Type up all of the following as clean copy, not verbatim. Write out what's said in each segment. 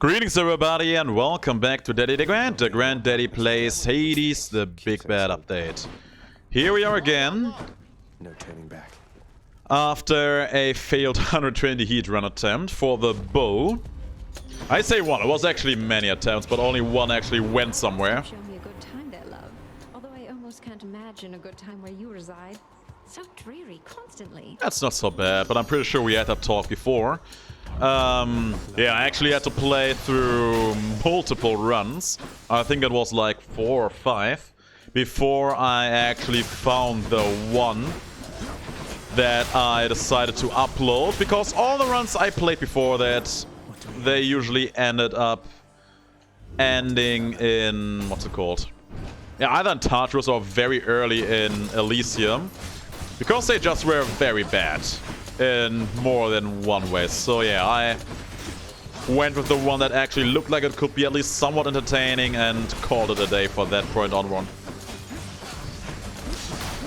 Greetings everybody and welcome back to Daddy DeGrand. DeGrand Daddy plays Hades, the big bad update. Here we are again. No turning back. After a failed 120 heat run attempt for the bow. I say one, it was actually many attempts, but only one actually went somewhere. Show me a good time there, love. Although I almost can't imagine a good time where you reside. So dreary constantly. That's not so bad, but I'm pretty sure we had that talk before. Yeah, I actually had to play through multiple runs. I think it was like 4 or 5 before I actually found the one that I decided to upload, because all the runs I played before that, they usually ended up ending in, what's it called? Yeah, either in TARTARUS or very early in ELYSIUM, because they just were very bad in more than one way. So yeah, I went with the one that actually looked like it could be at least somewhat entertaining and called it a day for that point onward.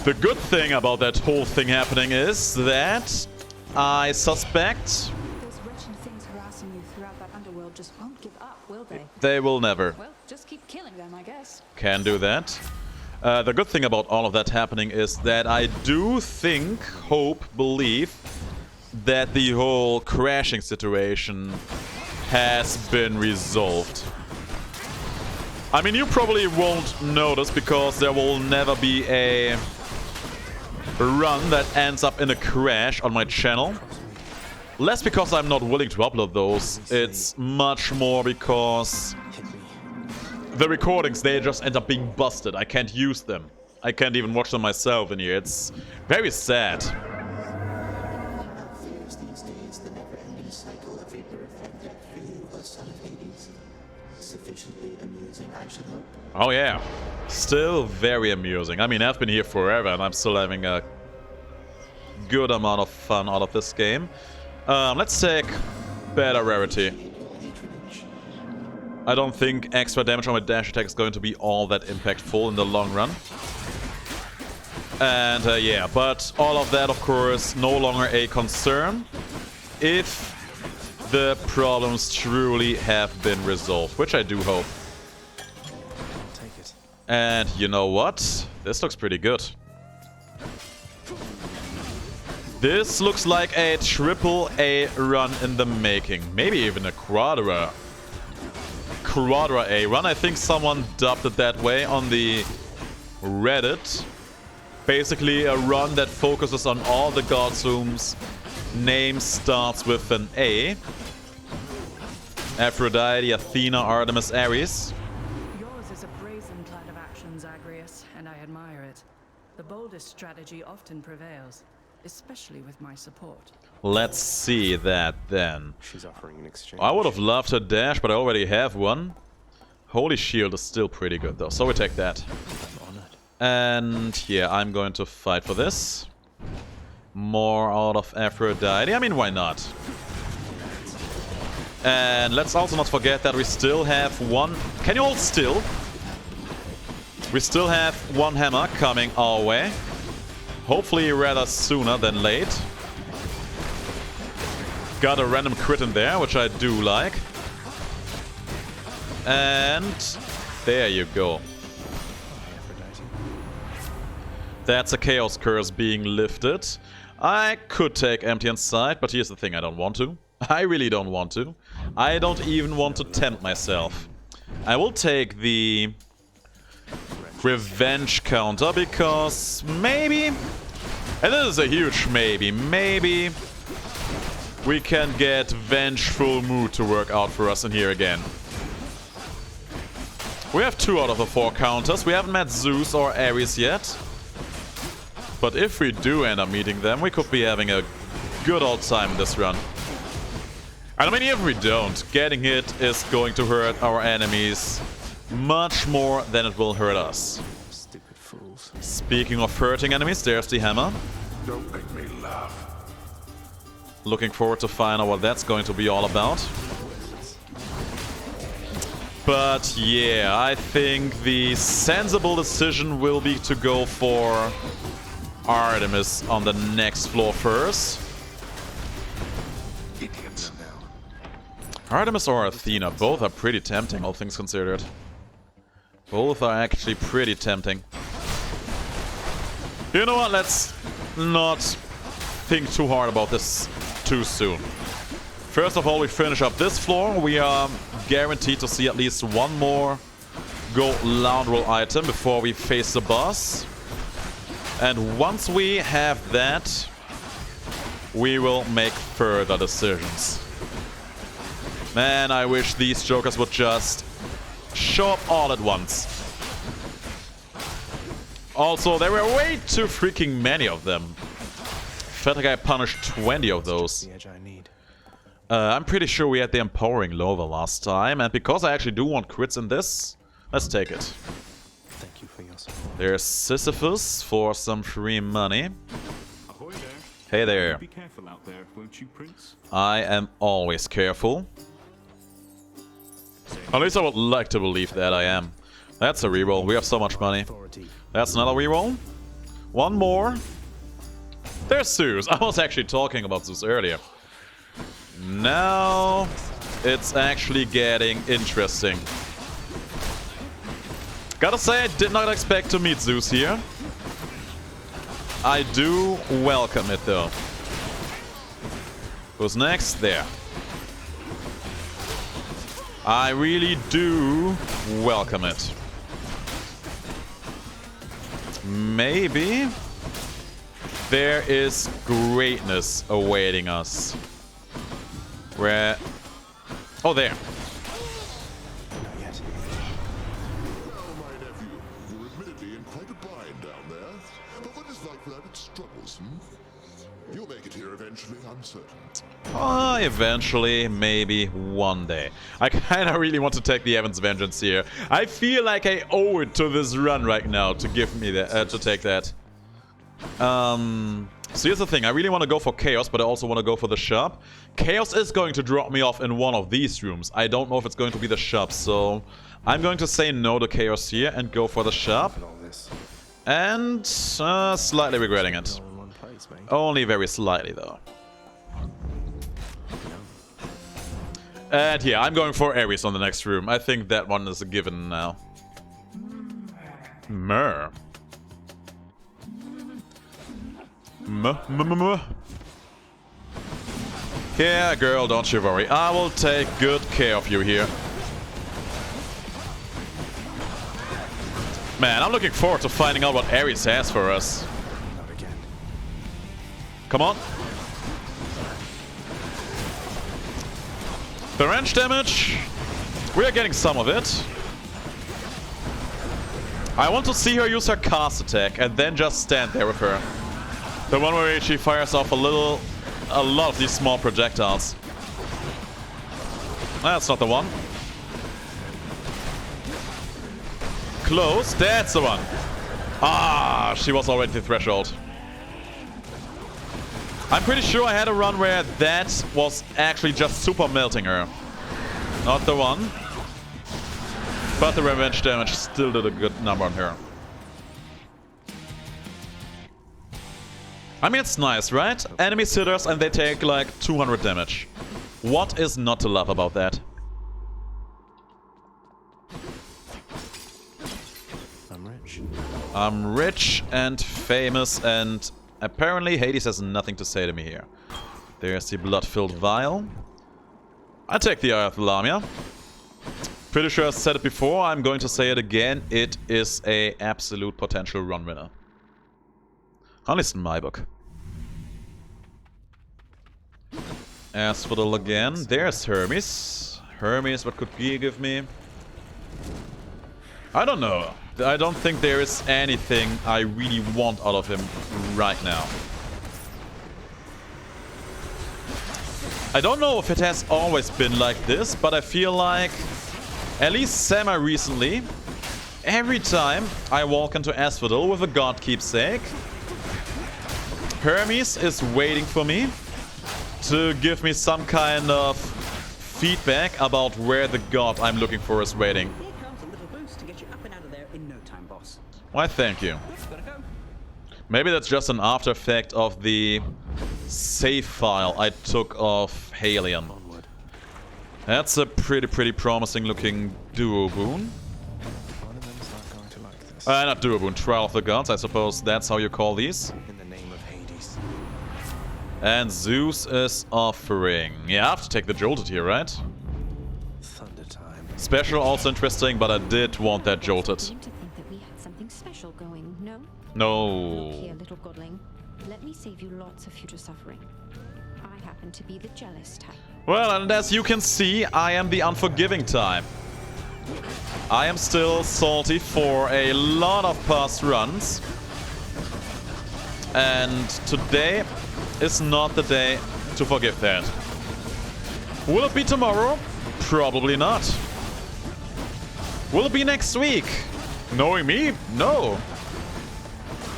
The good thing about that whole thing happening is that I suspect Those wretched things harassing you throughout that underworld just won't give up, will they? they will never. Well, just keep killing them, I guess. Can do that. The good thing about all of that happening is that I do think, hope, believe that the whole crashing situation has been resolved. I mean, you probably won't notice because there will never be a run that ends up in a crash on my channel. Less because I'm not willing to upload those, it's much more because the recordings, they just end up being busted. I can't use them. I can't even watch them myself in here. It's very sad. These days, the never-ending cycle of vapor affected you, a son of Hades. Sufficiently amusing, I should hope. Oh yeah, still very amusing. I mean, I've been here forever and I'm still having a good amount of fun out of this game. Let's take better rarity. I don't think extra damage on my dash attack is going to be all that impactful in the long run. And yeah, but all of that, of course, no longer a concern if the problems truly have been resolved, which I do hope. Take it. And you know what? This looks pretty good. This looks like a triple A run in the making. Maybe even a quadra A run. I think someone dubbed it that way on the Reddit. Basically a run that focuses on all the gods whose name starts with an A. Aphrodite, Athena, Artemis, Ares. Yours is a brazen plan of action, Zagreus, and I admire it. The boldest strategy often prevails, especially with my support. Let's see that then. She's offering an exchange. I would have loved her dash, but I already have one. Holy Shield is still pretty good though, so we take that. I'm honored. And yeah, I'm going to fight for this. More out of Aphrodite. I mean, why not? And let's also not forget that we still have one... Can you hold still? We still have one hammer coming our way. Hopefully rather sooner than late. Got a random crit in there, which I do like. And there you go. That's a Chaos Curse being lifted. I could take Empty Inside, but here's the thing, I don't want to. I really don't want to. I don't even want to tempt myself. I will take the Revenge counter because maybe, and this is a huge maybe, maybe we can get Vengeful Mood to work out for us in here again. We have 2 out of the 4 counters. We haven't met Zeus or Ares yet. But if we do end up meeting them, we could be having a good old time in this run. And I mean, if we don't, getting hit is going to hurt our enemies much more than it will hurt us. Stupid fools. Speaking of hurting enemies, there's the hammer. Don't make me laugh. Looking forward to find out what that's going to be all about. But yeah, I think the sensible decision will be to go for Artemis on the next floor first. Idiots. Artemis or Athena, both are pretty tempting, all things considered. Both are actually pretty tempting. You know what, let's not think too hard about this too soon. First of all, we finish up this floor. We are guaranteed to see at least one more gold lounge roll item before we face the boss. And once we have that, we will make further decisions. Man, I wish these jokers would just show up all at once. Also, there were way too freaking many of them. Felt like I punished 20 of those. The edge I need. I'm pretty sure we had the empowering lover last time, and because I actually do want crits in this, let's take it. Thank you for your support. There's Sisyphus for some free money. Ahoy there. Hey there. Be careful out there, won't you, Prince? I am always careful. At least I would like to believe that I am. That's a reroll. We have so much money. Authority. That's another reroll. One more. There's Zeus. I was actually talking about Zeus earlier. Now it's actually getting interesting. Gotta say, I did not expect to meet Zeus here. I do welcome it though. Who's next? There. I really do welcome it. Maybe there is greatness awaiting us. Where? Oh, there. Not yet. Oh, my nephew. You're admittedly in quite a bind down there. But what is life without its struggles, You'll make it here eventually, I'm certain. Eventually, maybe one day. I kinda really want to take the Evans Vengeance here. I feel like I owe it to this run right now to give me that, to take that. So here's the thing, I really want to go for Chaos, but I also want to go for the shop. Chaos is going to drop me off in one of these rooms. I don't know if it's going to be the shop, so I'm going to say no to Chaos here and go for the shop. All this. And slightly regretting it. All in one place, mate. Only very slightly, though. And yeah, I'm going for Ares on the next room. I think that one is a given now. Mer. Yeah, girl, don't you worry. I will take good care of you here. Man, I'm looking forward to finding out what Ares has for us. Not again. Come on. The range damage. We are getting some of it. I want to see her use her cast attack and then just stand there with her. The one where she fires off a lot of these small projectiles. That's not the one. Close, that's the one. Ah, she was already the threshold. I'm pretty sure I had a run where that was actually just super melting her. Not the one. But the revenge damage still did a good number on her. I mean, it's nice, right? Enemies hit us and they take like 200 damage. What is not to love about that? I'm rich. I'm rich and famous, and apparently Hades has nothing to say to me here. There's the blood-filled vial. I take the Eye of the Lamia. Pretty sure I said it before, I'm going to say it again. It is a absolute potential run winner. At least in my book. Asphodel again. There's Hermes. Hermes, what could he give me? I don't know. I don't think there is anything I really want out of him right now. I don't know if it has always been like this, but I feel like, at least semi-recently, every time I walk into Asphodel with a god keepsake, Hermes is waiting for me to give me some kind of feedback about where the god I'm looking for is waiting. Here comes a little boost to get you up and out of there in no time, boss. Why, thank you. Gotta go. Maybe that's just an after effect of the save file I took off Halion. Onward. That's a pretty promising looking Duo Boon. One of them's not going to like this. Not Duo Boon, Trial of the Gods, I suppose that's how you call these. In the name of Hades. And Zeus is offering. Yeah, I have to take the Jolted here, right? Thunder time. Special also interesting, but I did want that Jolted. Seem to think that we had something special going, no? No. Look here, little godling. Let me save you lots of future suffering. I happen to be the jealous type. Well, and as you can see, I am the unforgiving type. I am still salty for a lot of past runs. And today is not the day to forgive that. Will it be tomorrow? Probably not. Will it be next week? Knowing me? No.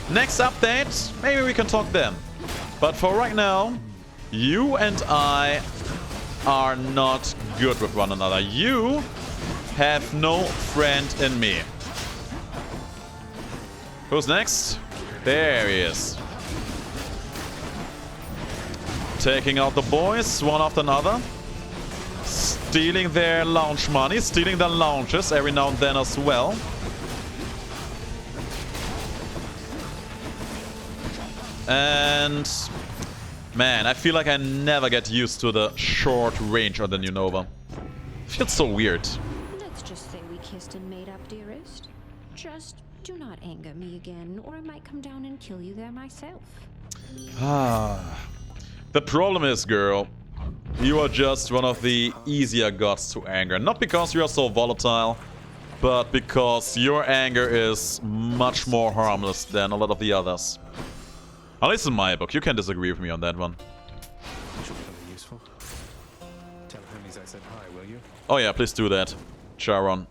Next update, maybe we can talk then. But for right now, you and I are not good with one another. You have no friend in me. Who's next? There he is. Taking out the boys, one after another. Stealing their lounge money, stealing their lounges every now and then as well. And man, I feel like I never get used to the short range on the new Nova. Feels so weird. Let's just say we kissed and made up, dearest. Just do not anger me again, or I might come down and kill you there myself. The problem is, girl, you are just one of the easier gods to anger. Not because you are so volatile, but because your anger is much more harmless than a lot of the others. At least in my book. You can disagree with me on that one. Should be something useful. Tell Hermes I said hi, will you? Oh yeah, please do that, Charon.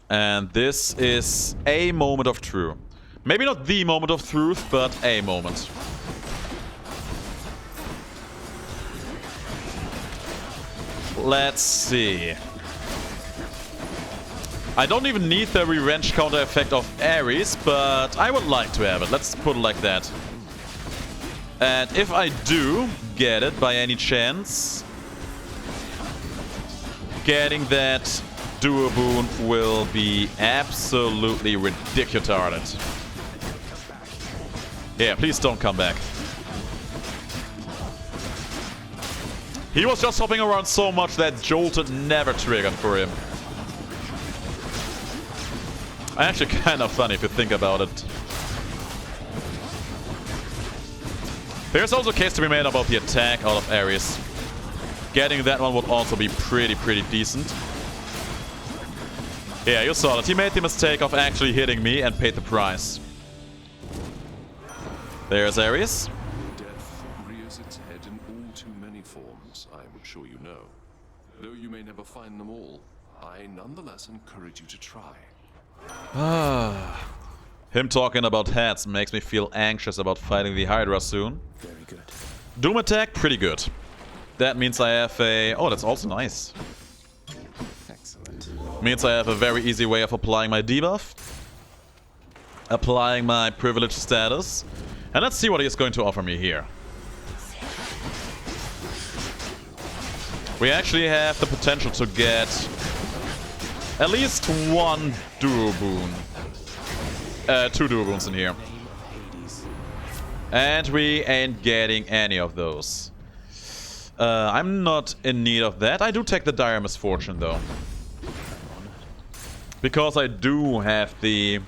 And this is a moment of truth. Maybe not the moment of truth, but a moment. Let's see. I don't even need the revenge counter effect of Ares, but I would like to have it. Let's put it like that. And if I do get it by any chance, getting that Duo Boon will be absolutely ridiculous. Yeah, please don't come back. He was just hopping around so much that Jolted never triggered for him. Actually kind of funny if you think about it. There's also a case to be made about the attack out of Ares. Getting that one would also be pretty decent. Yeah, you saw that. He made the mistake of actually hitting me and paid the price. There's Ares. Death rears its head in all too many forms, I'm sure you know. Though you may never find them all, I nonetheless encourage you to try. Him talking about heads makes me feel anxious about fighting the HYDRA soon. Very good. Doom attack, pretty good. That means I have a... Oh, that's also nice. Excellent. Means I have a very easy way of applying my debuff. Applying my privilege status. And let's see what he is going to offer me here. We actually have the potential to get at least one Duo Boon. Two Duo Boons in here. And we ain't getting any of those. I'm not in need of that. I do take the Dire Misfortune though. Because I do have the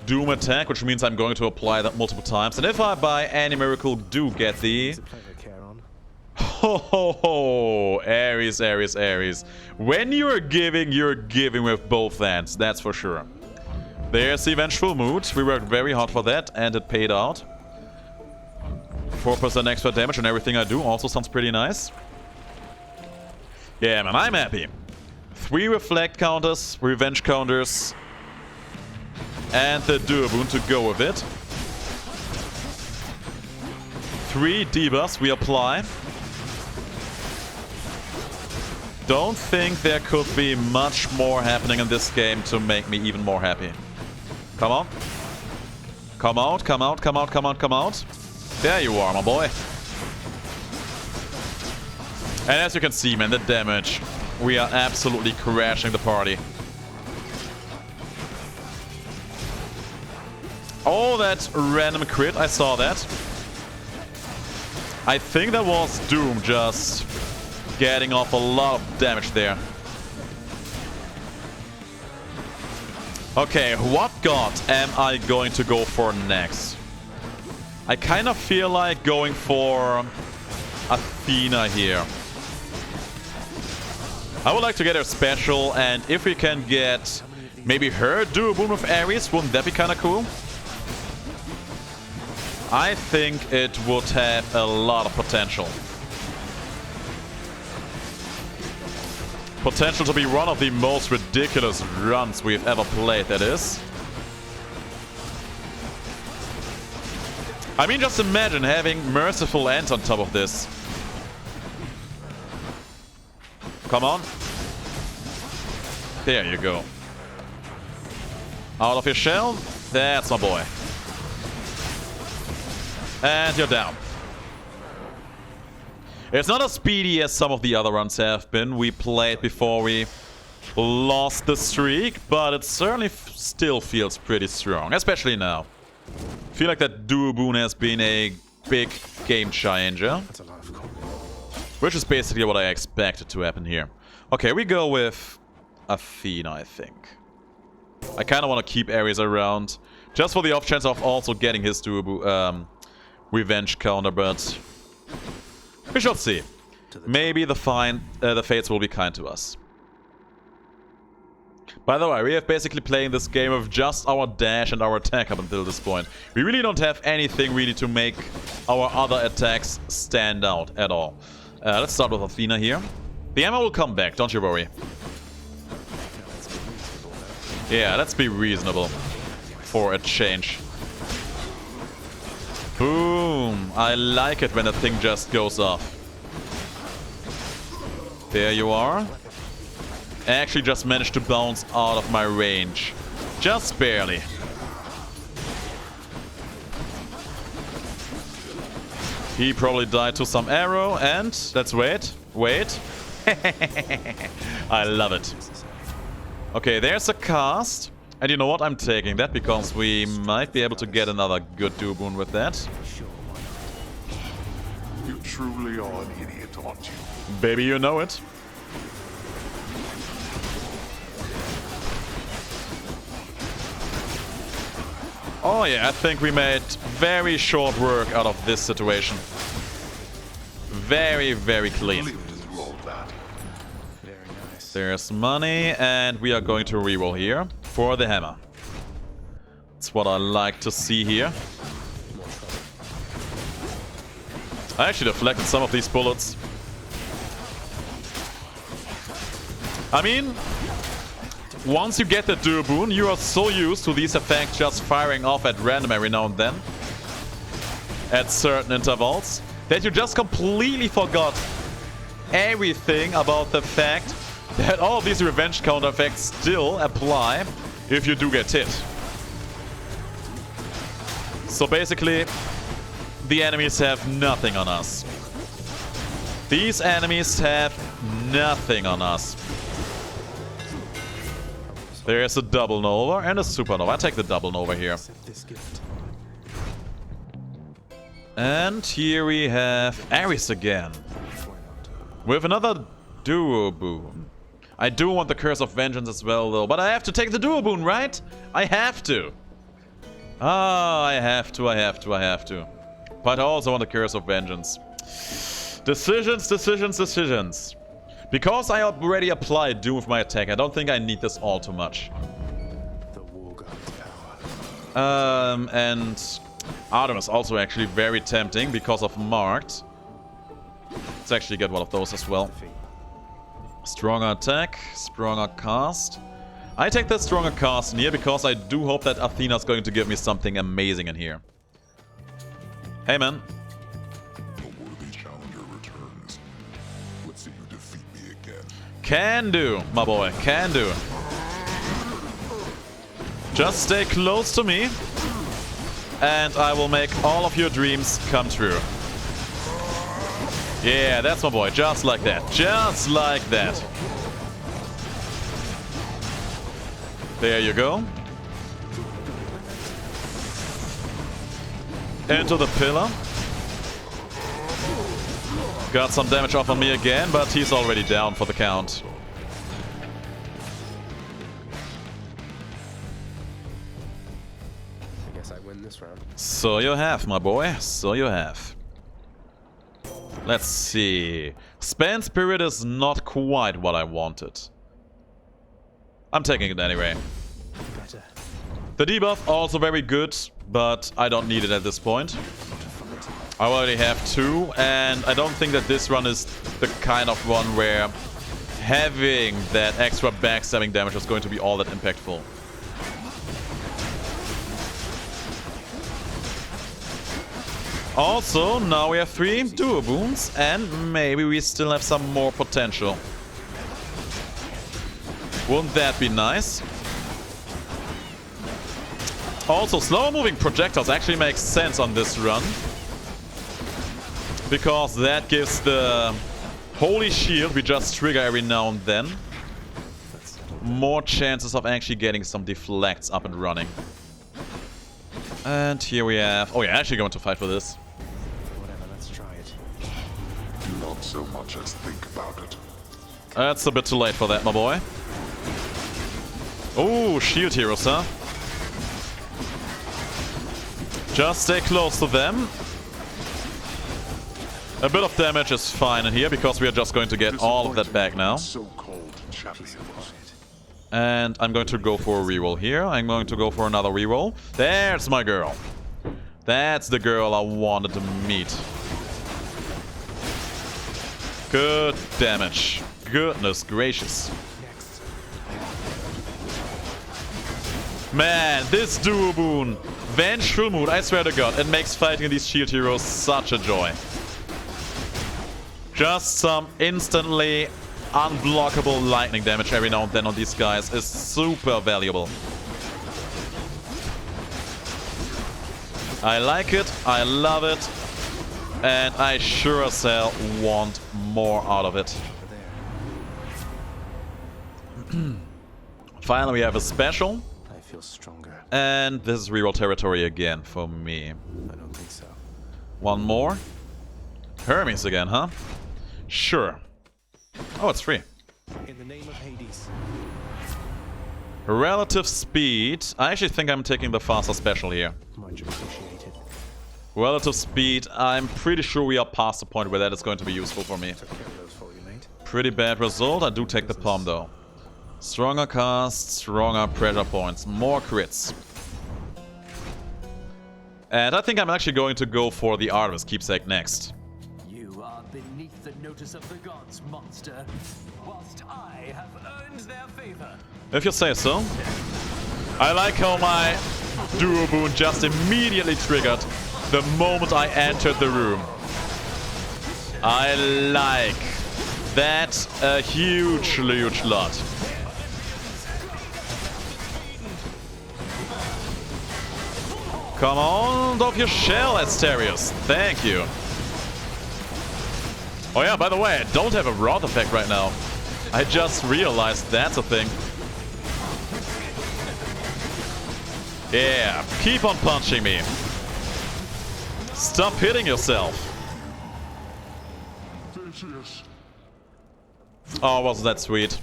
Doom attack, which means I'm going to apply that multiple times. And if I by any miracle do get the... Ho ho ho! Ares, Ares, Ares. When you're giving with both hands, that's for sure. There's the Vengeful Mood. We worked very hard for that, and it paid out. 4% extra damage on everything I do also sounds pretty nice. Yeah, man, I'm happy. 3 reflect counters, revenge counters, and the Duo Boon to go with it. 3 debuffs we apply. Don't think there could be much more happening in this game to make me even more happy. Come on. Come out, come out, come out, come out, come out. There you are, my boy. And as you can see, man, the damage. We are absolutely crashing the party. Oh, that random crit. I saw that. I think that was Doom just getting off a lot of damage there. Okay, what god am I going to go for next? I kind of feel like going for Athena here. I would like to get her special, and if we can get maybe her Duo Boon with Ares, wouldn't that be kind of cool? I think it would have a lot of potential. Potential to be one of the most ridiculous runs we've ever played, that is. I mean, just imagine having Merciful End on top of this. Come on. There you go. Out of your shell. That's my boy. And you're down. It's not as speedy as some of the other runs have been. We played before we lost the streak, but it certainly still feels pretty strong, especially now. I feel like that Duo Boon has been a big game changer. That's a lot of combo. Which is basically what I expected to happen here. Okay, we go with Athena, I think. I kind of want to keep Ares around, just for the off chance of also getting his Duo revenge counter, but we shall see. Maybe the fates will be kind to us. By the way, we have basically playing this game with just our dash and our attack up until this point. We really don't have anything really to make our other attacks stand out at all. Let's start with Athena here. The ammo will come back, don't you worry. Yeah, let's be reasonable for a change. Boom! I like it when a thing just goes off. There you are. I actually just managed to bounce out of my range. Just barely. He probably died to some arrow, and let's wait. Wait. I love it. Okay, there's a cast. And you know what? I'm taking that because we might be able to get another good Duo Boon with that. You truly are an idiot, aren't you? Baby, you know it. Oh yeah, I think we made very short work out of this situation. Very, very clean. Very nice. There's money, and we are going to reroll here for the hammer. That's what I like to see here. I actually deflected some of these bullets. I mean, once you get the Duo Boon, you are so used to these effects just firing off at random every now and then, at certain intervals, that you just completely forgot everything about the fact that all of these revenge counter effects still apply if you do get hit. So basically, the enemies have nothing on us. These enemies have nothing on us. There's a double nova and a supernova. I take the double nova here. And here we have Ares again. With another Duo Boon. I do want the Curse of Vengeance as well, though. But I have to take the Duo Boon, right? I have to. Ah, I have to. But I also want the Curse of Vengeance. Decisions. Because I already applied Doom with my attack, I don't think I need this all too much. The War God's power. And Artem is also actually very tempting because of Marked. Let's actually get one of those as well. Stronger attack, stronger cast. I take that stronger cast in here because I do hope that Athena's going to give me something amazing in here. Hey, man. A worthy challenger returns. Let's see you defeat me again. Can do, my boy. Can do. Just stay close to me, and I will make all of your dreams come true. Yeah, that's my boy. Just like that. Just like that. There you go. Into the pillar. Got some damage off on me again, but he's already down for the count. I guess I win this round. So you have, my boy. So you have. Let's see. Span Spirit is not quite what I wanted. I'm taking it anyway. Better. The debuff also very good, but I don't need it at this point. I already have 2, and I don't think that this run is the kind of one where having that extra backstabbing damage is going to be all that impactful. Also, now we have 3 Duo Boons, and maybe we still have some more potential. Wouldn't that be nice? Also, slower moving projectiles actually makes sense on this run, because that gives the holy shield we just trigger every now and then more chances of actually getting some deflects up and running. And here we have... Oh, yeah, actually going to fight for this. Whatever, let's try it. Not so much as think about it. That's a bit too late for that, my boy. Oh, shield heroes, huh? Just stay close to them. A bit of damage is fine in here, because we are just going to get all of that back now. So-called champions. And I'm going to go for a reroll here. I'm going to go for another reroll. There's my girl. That's the girl I wanted to meet. Good damage. Goodness gracious. Man, this Duo Boon, Vengeful Mood, I swear to God, it makes fighting these shield heroes such a joy. Just some instantly unblockable lightning damage every now and then on these guys is super valuable. I like it, I love it, and I sure as hell want more out of it. Finally, we have a special. I feel stronger. And this is reroll territory again for me. I don't think so. One more. Hermes again, huh? Sure. Oh, it's free. In the name of Hades. Relative speed. I actually think I'm taking the faster special here. Much appreciated. Relative speed. I'm pretty sure we are past the point where that is going to be useful for me. Took care of those for you, mate. Pretty bad result. I do take the palm though. Stronger cast, stronger pressure points, more crits. And I think I'm actually going to go for the Artemis keepsake next. You are beneath the notice of the gods, monster, whilst I have earned their favor. If you say so. I like how my Duo Boon just immediately triggered the moment I entered the room. I like that a huge lot. Come on, off your shell, Asterius. Thank you. Oh yeah, by the way, I don't have a Wrath effect right now. I just realized that's a thing. Yeah, keep on punching me. Stop hitting yourself. Oh, wasn't that sweet.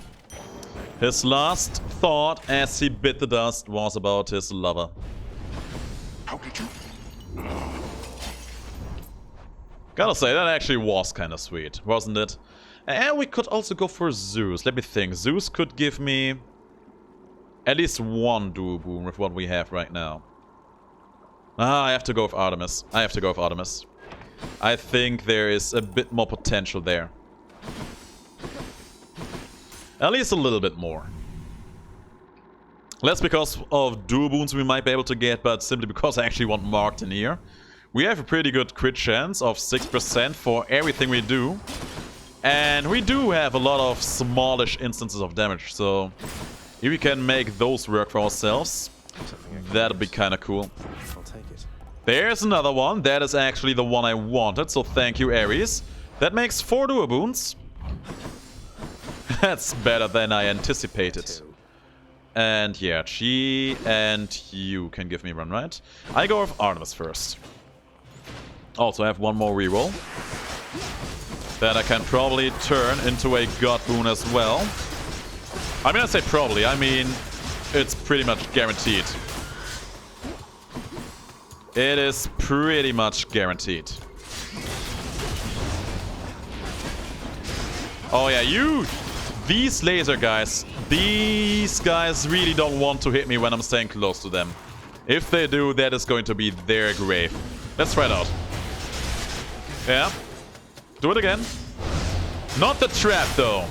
His last thought as he bit the dust was about his lover. How did you? Gotta say, that actually was kind of sweet, wasn't it? And we could also go for Zeus. Let me think. Zeus could give me at least one Duo Boon with what we have right now. Ah, I have to go with Artemis. I think there is a bit more potential there. At least a little bit more. Less because of Duo Boons we might be able to get, but simply because I actually want Marked in here. We have a pretty good crit chance of 6% for everything we do. And we do have a lot of smallish instances of damage, so if we can make those work for ourselves, that'd be kind of cool. I'll take it. There's another one. That is actually the one I wanted, so thank you, Ares. That makes 4 Duo Boons. That's better than I anticipated. And yeah, she and you can give me one, right? I go with Artemis first. Also, I have one more reroll. That I can probably turn into a God Boon as well. I mean, I say probably. I mean, it's pretty much guaranteed. It is pretty much guaranteed. Oh yeah, these laser guys, these guys really don't want to hit me when I'm staying close to them. If they do, that is going to be their grave. Let's try it out. Yeah. Do it again. Not the trap, though.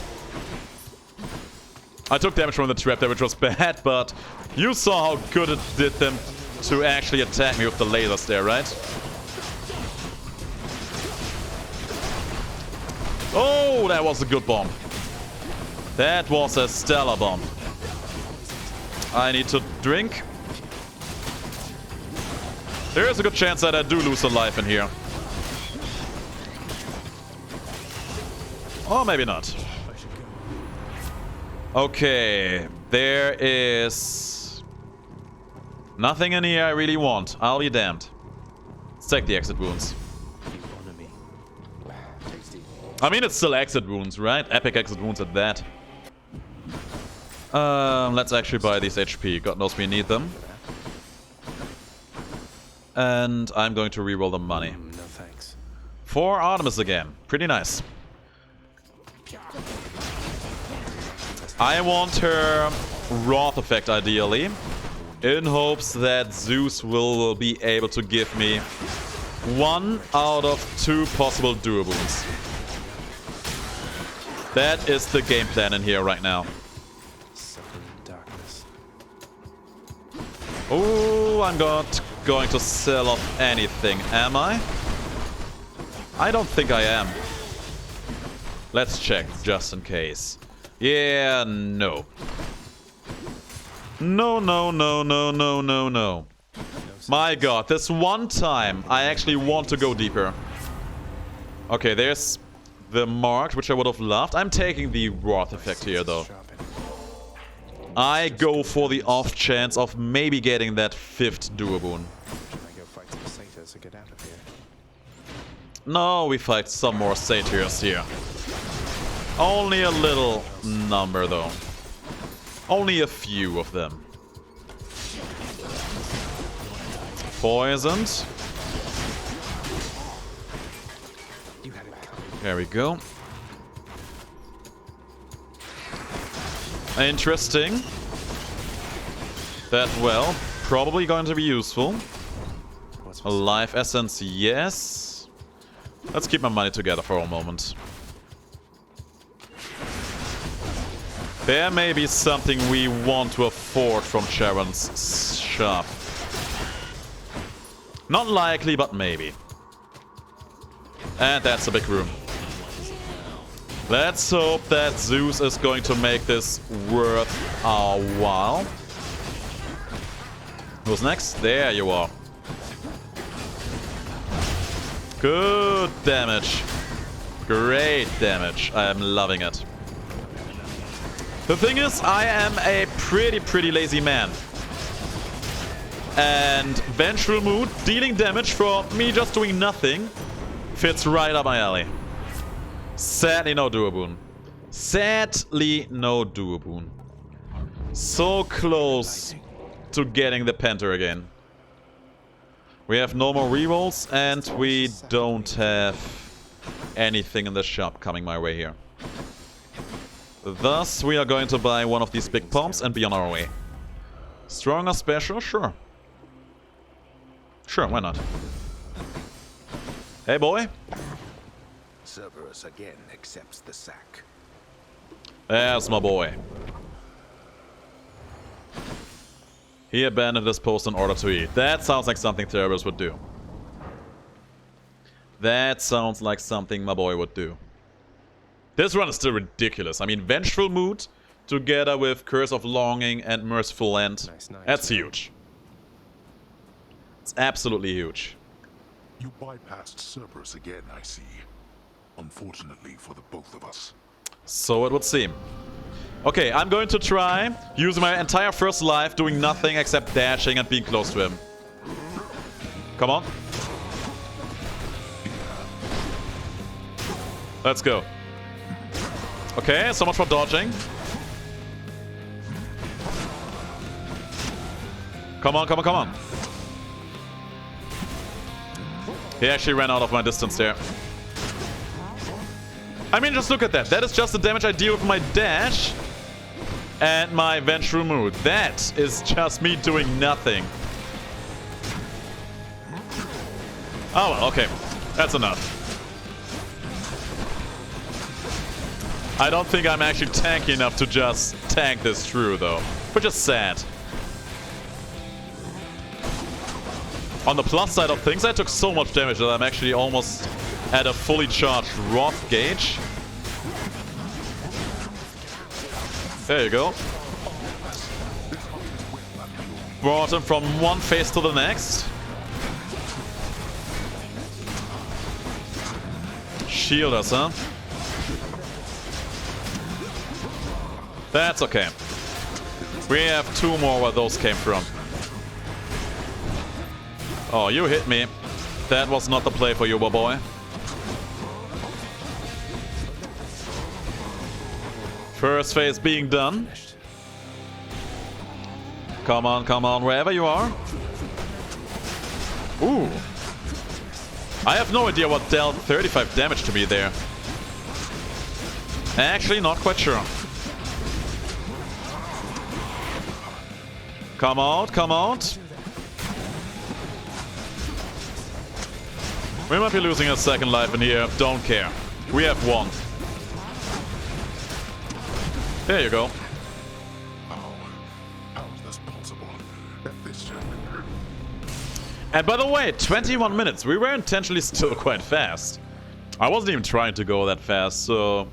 I took damage from the trap there, which was bad, but you saw how good it did them to actually attack me with the lasers there, right? Oh, that was a good bomb. That was a stellar bomb. I need to drink. There is a good chance that I do lose a life in here. Or maybe not. Okay, there is nothing in here I really want. I'll be damned. Let's take the exit wounds. I mean, it's still exit wounds, right? Epic exit wounds at that. Let's actually buy these HP. God knows we need them. And I'm going to reroll the money. No thanks. For Artemis again. Pretty nice. I want her Wrath effect, ideally, in hopes that Zeus will be able to give me 1 out of 2 possible Duo Boons. That is the game plan in here right now. Oh, I'm not going to sell off anything, am I? I don't think I am. Let's check, just in case. Yeah, no. No, no, no, no, no, no, no. My god, this one time I actually want to go deeper. Okay, there's the mark, which I would have loved. I'm taking the Wrath effect here, though. I go for the off chance of maybe getting that 5th Duo Boon. No, we fight some more satyrs here. Only a little number, though. Only a few of them. Poisoned. There we go. Interesting. That, well, probably going to be useful. A life essence, yes. Let's keep my money together for a moment. There may be something we want to afford from Sharon's shop. Not likely, but maybe. And that's a big room. Let's hope that Zeus is going to make this worth our while. Who's next? There you are. Good damage. Great damage. I am loving it. The thing is, I am a pretty lazy man. And Vengeful Mood, dealing damage for me just doing nothing, fits right up my alley. Sadly, no Duo Boon. Sadly, no Duo Boon. So close to getting the Panther again. We have no more rerolls, and we don't have anything in the shop coming my way here. Thus, we are going to buy one of these big pumps and be on our way. Stronger special? Sure. Sure, why not? Hey, boy. Cerberus again accepts the sack. There's my boy. He abandoned his post in order to eat. That sounds like something Cerberus would do. That sounds like something my boy would do. This run is still ridiculous. I mean, Vengeful Mood together with Curse of Longing and Merciful End. That's huge. It's absolutely huge. You bypassed Cerberus again, I see. unfortunately for the both of us. So it would seem. Okay, I'm going to try using my entire first life doing nothing except dashing and being close to him. Come on. Let's go. Okay, so much for dodging. Come on, come on, come on. He actually ran out of my distance there. I mean, just look at that. That is just the damage I deal with my dash and my Vengeful Mood. That is just me doing nothing. Oh, well, okay. That's enough. I don't think I'm actually tanky enough to just tank this through, though. Which is sad. On the plus side of things, I took so much damage that I'm actually almost at a fully charged Roth gauge. There you go. Brought him from one phase to the next. Shield us, huh? That's okay. We have two more where those came from. Oh, you hit me. That was not the play for you, boy. First phase being done. Come on, wherever you are. Ooh. I have no idea what dealt 35 damage to me there. Actually, not quite sure. Come out, come out. We might be losing a second life in here. Don't care. We have one. There you go. How is this possible? At this And by the way, 21 minutes. We were intentionally still quite fast. I wasn't even trying to go that fast, so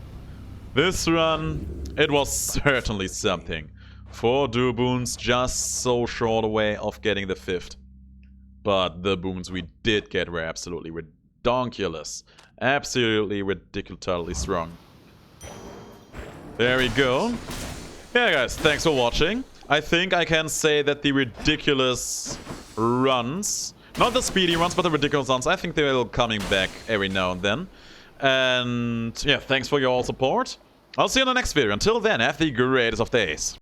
this run, it was certainly something. 4 Duo Boons, just so short away of getting the 5th. But the boons we did get were absolutely redonkulous. Absolutely ridiculously strong. There we go. Yeah, guys, thanks for watching. I think I can say that the ridiculous runs, not the speedy runs, but the ridiculous runs, I think they're coming back every now and then. And yeah, thanks for your all support. I'll see you in the next video. Until then, have the greatest of days.